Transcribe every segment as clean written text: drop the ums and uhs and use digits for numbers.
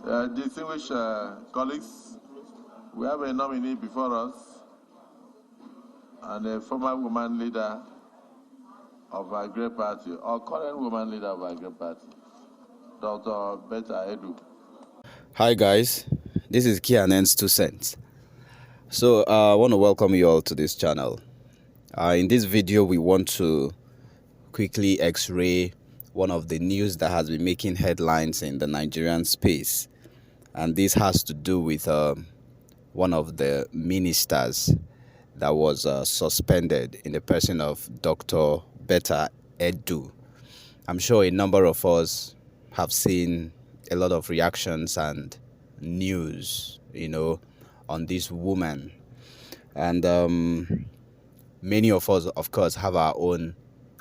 Distinguished colleagues, we have a nominee before us and a former woman leader of our great party, or current woman leader of our great party, Dr. Betta Edu. Hi guys, this is Kianen's 2 cents. So I want to welcome you all to this channel. In this video, we want to quickly x-ray one of the news that has been making headlines in the Nigerian space. And this has to do with one of the ministers that was suspended in the person of Dr. Betta Edu. I'm sure a number of us have seen a lot of reactions and news, on this woman. And many of us, of course, have our own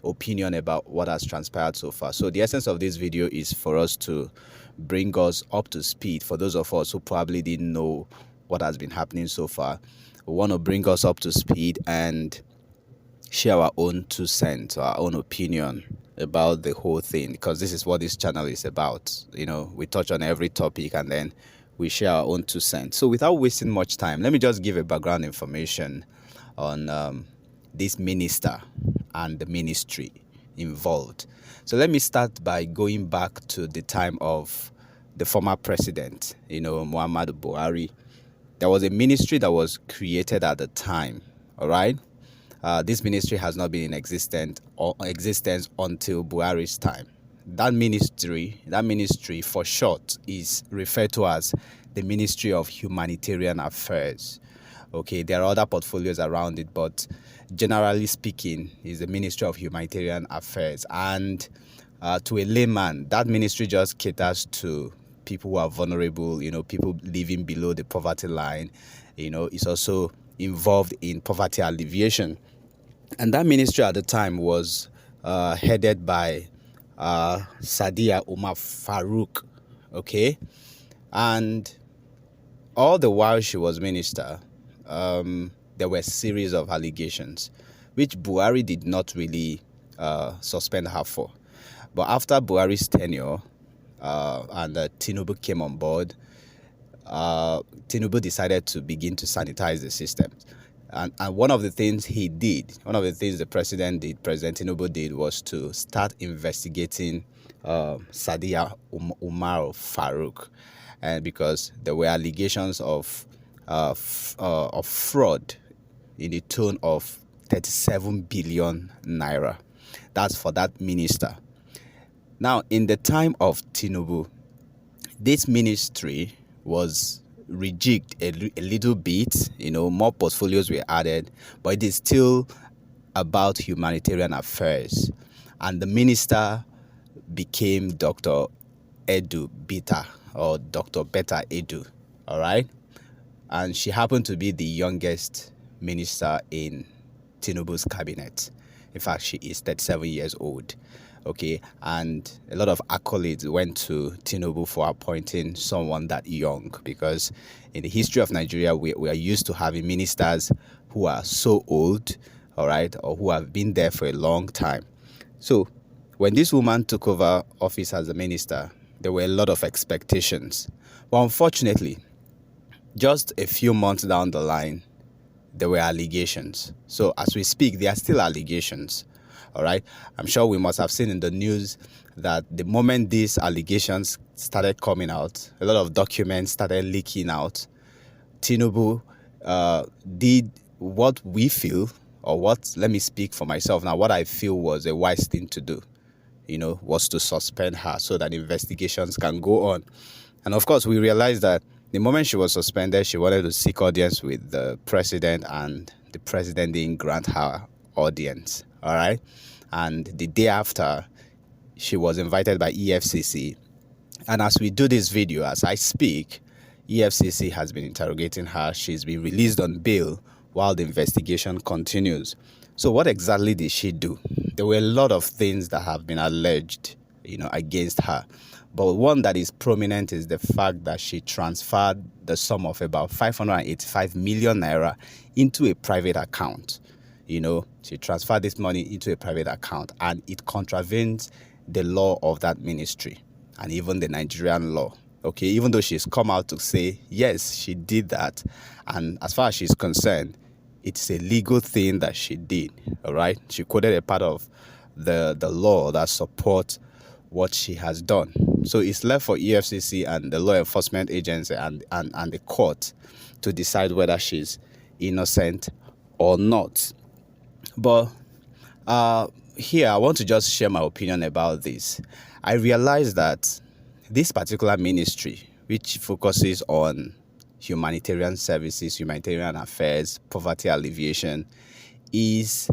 opinion about what has transpired so far. So the essence of this video is for us to bring us up to speed. For those of us who probably didn't know what has been happening so far, we want to bring us up to speed and share our own 2 cents, our own opinion about the whole thing, because this is what this channel is about. We touch on every topic and then we share our own 2 cents. So without wasting much time, let me just give a background information on this minister and the ministry involved. So let me start by going back to the time of the former president, Muhammadu Buhari. There was a ministry that was created at the time, all right? This ministry has not been in existence until Buhari's time. That ministry for short is referred to as the Ministry of Humanitarian Affairs. Okay, there are other portfolios around it, but generally speaking, is the Ministry of Humanitarian Affairs. And to a layman, that ministry just caters to people who are vulnerable, people living below the poverty line. It's also involved in poverty alleviation. And that ministry at the time was headed by Sadiya Umar Farouk, okay? And all the while she was minister, there were a series of allegations, which Buhari did not really suspend her for. But after Buhari's tenure and Tinubu came on board, Tinubu decided to begin to sanitize the system. And one of the things the President Tinubu did, was to start investigating Sadiya Umar Farouk, and because there were allegations of fraud in the tune of 37 billion naira. That's for that minister. Now, in the time of Tinubu, this ministry was rejigged a little bit, more portfolios were added, but it is still about humanitarian affairs. And the minister became Dr. Edu Betta, or Dr. Betta Edu, all right? And she happened to be the youngest minister in Tinubu's cabinet. In fact, she is 37 years old. Okay, and a lot of accolades went to Tinubu for appointing someone that young, because in the history of Nigeria, we are used to having ministers who are so old, all right, or who have been there for a long time. So when this woman took over office as a minister, there were a lot of expectations. But unfortunately, just a few months down the line, there were allegations. So as we speak, there are still allegations. All right. I'm sure we must have seen in the news that the moment these allegations started coming out, a lot of documents started leaking out. Tinubu did what we feel, let me speak for myself now, what I feel was a wise thing to do, was to suspend her so that investigations can go on. And of course, we realized that the moment she was suspended, she wanted to seek audience with the president, and the president didn't grant her audience. All right. And the day after, she was invited by EFCC. And as we do this video, as I speak, EFCC has been interrogating her. She's been released on bail while the investigation continues. So what exactly did she do? There were a lot of things that have been alleged, against her. But one that is prominent is the fact that she transferred the sum of about 585 million naira into a private account. She transferred this money into a private account, and it contravenes the law of that ministry and even the Nigerian law. Okay, even though she's come out to say, yes, she did that. And as far as she's concerned, it's a legal thing that she did. All right. She quoted a part of the law that supports what she has done. So it's left for EFCC and the law enforcement agency and the court to decide whether she's innocent or not. But here, I want to just share my opinion about this. I realize that this particular ministry, which focuses on humanitarian services, humanitarian affairs, poverty alleviation, is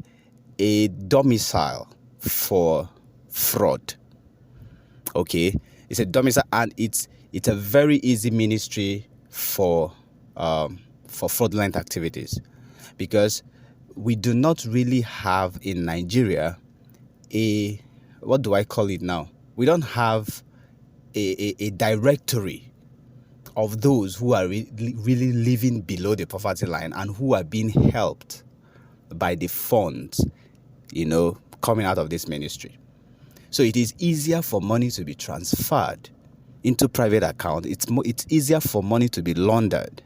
a domicile for fraud. Okay, it's a domicile, and it's a very easy ministry for fraudulent activities, because we do not really have in Nigeria a, what do I call it now? We don't have a directory of those who are really living below the poverty line and who are being helped by the funds, coming out of this ministry. So it is easier for money to be transferred into private account. It's easier for money to be laundered,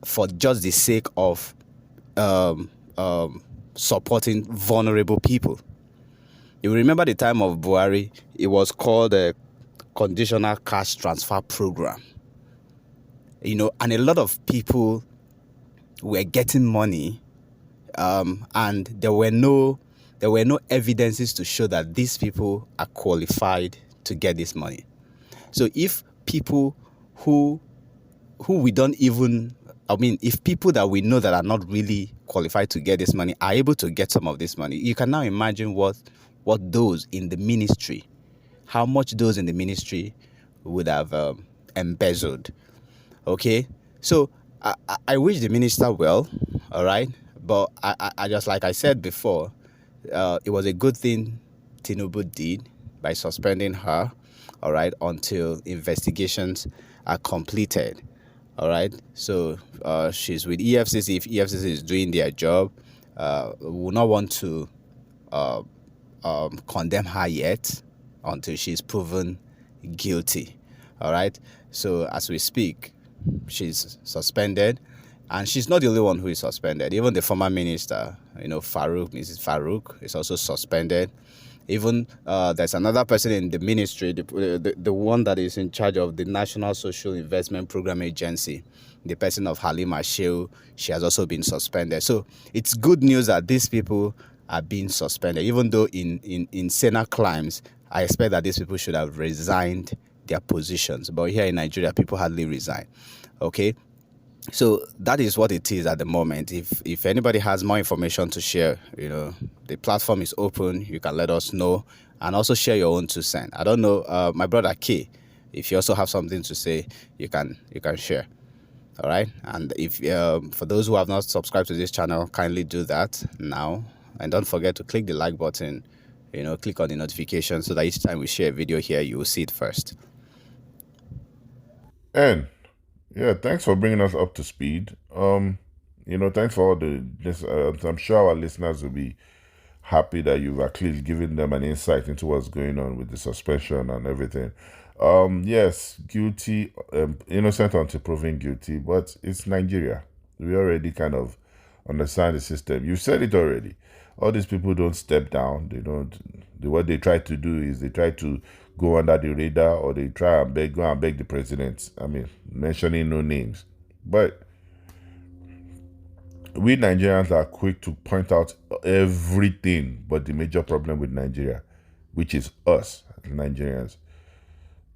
for just the sake of supporting vulnerable people. You remember the time of Buhari, it was called a conditional cash transfer program. And a lot of people were getting money, and there were no evidences to show that these people are qualified to get this money. So if people who we don't even, if people that we know that are not really qualified to get this money are able to get some of this money, you can now imagine what those in the ministry, how much those in the ministry would have embezzled. Okay, so I wish the minister well, all right, but I just, like I said before, it was a good thing Tinubu did by suspending her, all right, until investigations are completed. All right, so she's with EFCC. If EFCC is doing their job, we will not want to condemn her yet until she's proven guilty. All right, so as we speak, she's suspended, and she's not the only one who is suspended. Even the former minister, Mrs. Farouk, is also suspended. Even there's another person in the ministry, the one that is in charge of the National Social Investment Program Agency, the person of Halima Sheu, she has also been suspended. So it's good news that these people are being suspended, even though in Senate climes, I expect that these people should have resigned their positions. But here in Nigeria, people hardly resign. Okay, so that is what it is at the moment. If anybody has more information to share, the platform is open. You can let us know, and also share your own 2 cents. I don't know, my brother K, if you also have something to say, you can share. All right, and if for those who have not subscribed to this channel, kindly do that now, and don't forget to click the like button. Click on the notification so that each time we share a video here, you will see it first. And yeah, thanks for bringing us up to speed. Thanks for all this. I'm sure our listeners will be happy that you've at least given them an insight into what's going on with the suspension and everything. Yes, guilty, innocent until proven guilty, but it's Nigeria. We already kind of understand the system. You said it already. All these people don't step down. They don't. What they try to do is they try to go under the radar, or they try and go and beg the president. Mentioning no names, but we Nigerians are quick to point out everything but the major problem with Nigeria, which is us, Nigerians.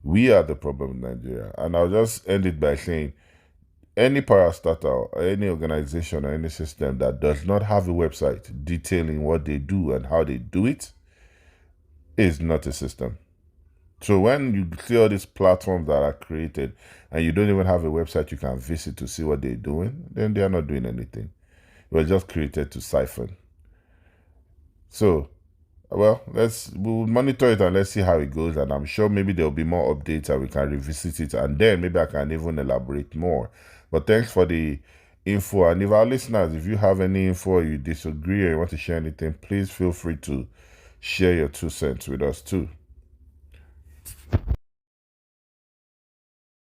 We are the problem in Nigeria. And I'll just end it by saying, any parastatal, or any organization, or any system that does not have a website detailing what they do and how they do it is not a system. So when you see all these platforms that are created and you don't even have a website you can visit to see what they're doing, then they are not doing anything. It was just created to siphon. So, well, we'll monitor it and let's see how it goes. And I'm sure maybe there'll be more updates and we can revisit it. And then maybe I can even elaborate more. But thanks for the info. And if our listeners, if you have any info, or you disagree, or you want to share anything, please feel free to share your 2 cents with us too.